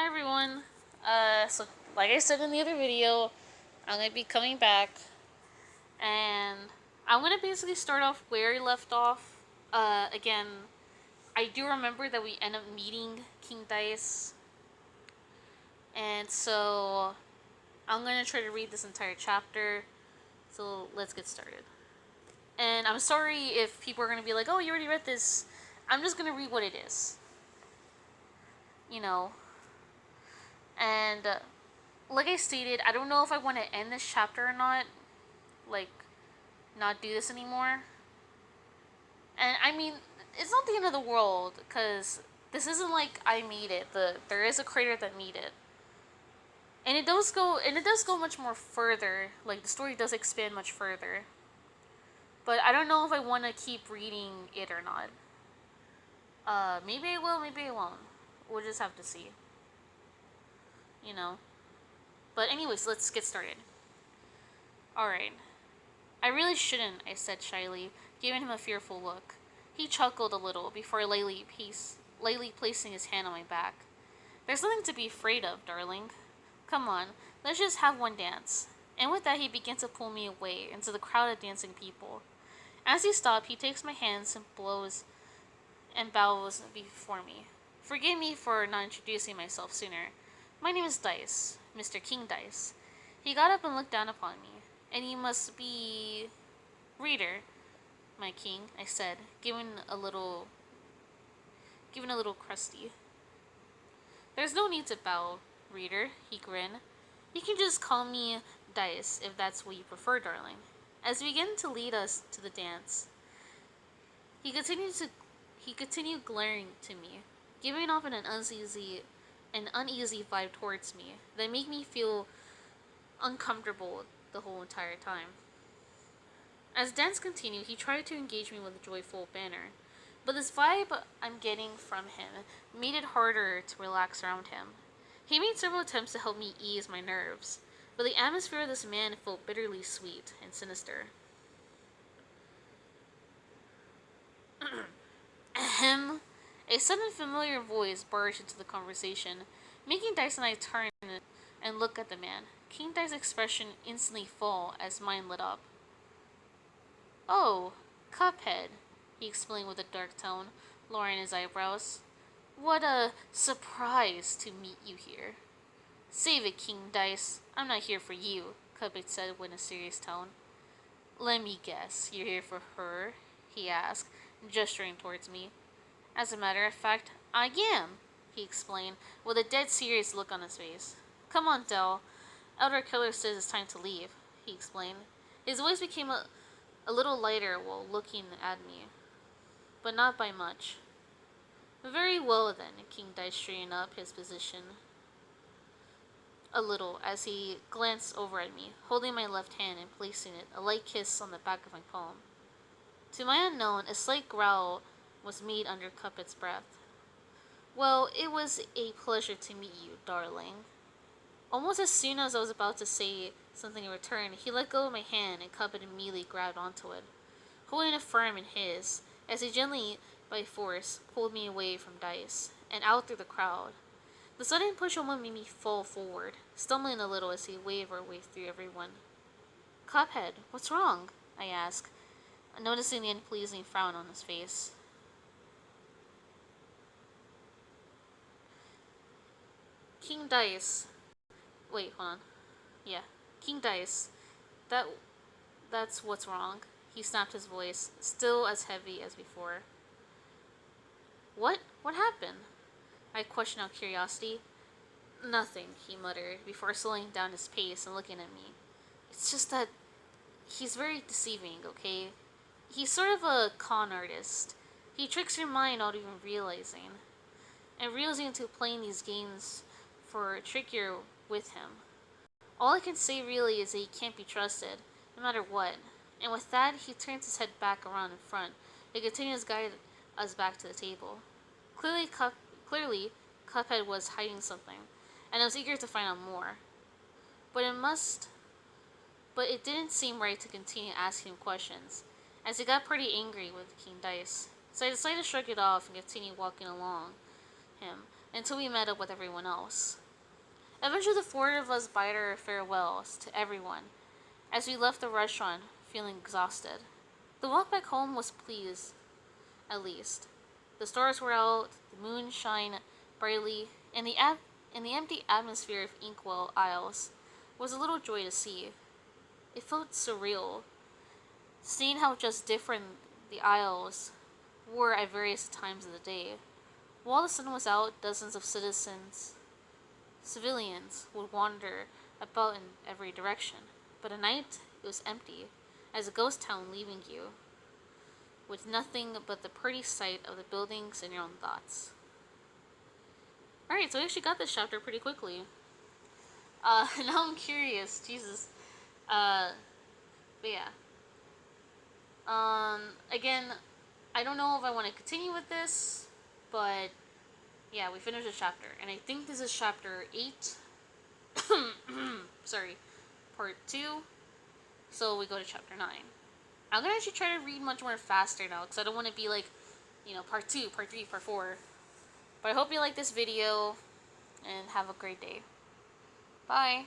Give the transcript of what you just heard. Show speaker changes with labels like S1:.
S1: Hi everyone. So like I said in the other video, I'm gonna be coming back, and I'm gonna basically start off where I left off. Again, I do remember that we end up meeting King Dice, and so I'm gonna try to read this entire chapter. So let's get started. And I'm sorry if people are gonna be like, "Oh, you already read this." I'm just gonna read what it is, you know. And like I stated, I don't know if I want to end this chapter or not. Like, not do this anymore. And I mean, it's not the end of the world because this isn't like I made it. There is a creator that made it, and it does go much more further. Like the story does expand much further. But I don't know if I want to keep reading it or not. Maybe I will, maybe I won't. We'll just have to see. You know. But anyways, let's get started. All right. I really shouldn't, I said shyly, giving him a fearful look. He chuckled a little before lightly placing his hand on my back. There's nothing to be afraid of, darling. Come on, let's just have one dance. And with that, he began to pull me away into the crowd of dancing people. As he stopped, he takes my hands and blows and bows before me. Forgive me for not introducing myself sooner. My name is Dice, Mr. King Dice. He got up and looked down upon me. And you must be Reader, my king, I said, giving a little crusty. There's no need to bow, Reader, he grinned. You can just call me Dice if that's what you prefer, darling. As he began to lead us to the dance, he continued glaring to me, giving off an uneasy vibe towards me that made me feel uncomfortable the whole entire time. As dance continued, he tried to engage me with a joyful banter, but this vibe I'm getting from him made it harder to relax around him. He made several attempts to help me ease my nerves, but the atmosphere of this man felt bitterly sweet and sinister. Ahem. A sudden familiar voice barged into the conversation, making Dice and I turn and look at the man. King Dice's expression instantly fell as mine lit up. Oh, Cuphead, he explained with a dark tone, lowering his eyebrows. What a surprise to meet you here. Save it, King Dice. I'm not here for you, Cuphead said in a serious tone. Let me guess, you're here for her? He asked, gesturing towards me. As a matter of fact, I am, he explained, with a dead serious look on his face. Come on, Dell. Elder Killer says it's time to leave, he explained. His voice became a little lighter while looking at me, but not by much. Very well then, King Dice straightened up his position a little as he glanced over at me, holding my left hand and placing it a light kiss on the back of my palm. To my unknown, a slight growl was made under Cuphead's breath. Well, it was a pleasure to meet you, darling. Almost as soon as I was about to say something in return, he let go of my hand and Cuphead immediately grabbed onto it, holding it firm in his, as he gently, by force, pulled me away from Dice, and out through the crowd. The sudden push almost made me fall forward, stumbling a little as he waved our way through everyone. Cuphead, what's wrong? I asked, noticing the unpleasing frown on his face. King Dice. Wait, hold on. Yeah. King Dice. That that's what's wrong. He snapped his voice, still as heavy as before. What? What happened? I questioned out of curiosity. Nothing, he muttered, before slowing down his pace and looking at me. It's just that he's very deceiving, okay? He's sort of a con artist. He tricks your mind without even realizing. And reels you into playing these games for trickier with him. All I can say really is that he can't be trusted, no matter what. And with that, he turns his head back around in front and continues to guide us back to the table. Clearly, Cuphead was hiding something, and I was eager to find out more. But it didn't seem right to continue asking him questions, as he got pretty angry with King Dice. So I decided to shrug it off and continue walking along him, until we met up with everyone else. Eventually, the four of us bade our farewells to everyone as we left the restaurant, feeling exhausted. The walk back home was pleased, at least. The stars were out, the moon shined brightly, and the empty atmosphere of Inkwell Isles was a little joy to see. It felt surreal, seeing how just different the Isles were at various times of the day. While the sun was out, dozens of civilians, would wander about in every direction. But at night, it was empty, as a ghost town leaving you, with nothing but the pretty sight of the buildings and your own thoughts. Alright, so we actually got this chapter pretty quickly. Now I'm curious, Jesus. But yeah. Again, I don't know if I want to continue with this, but yeah, we finished the chapter, and I think this is chapter 8. Sorry, part 2. So we go to chapter 9. I'm gonna actually try to read much more faster now, because I don't want to be like, part 2, part 3, part 4. But I hope you like this video, and have a great day. Bye!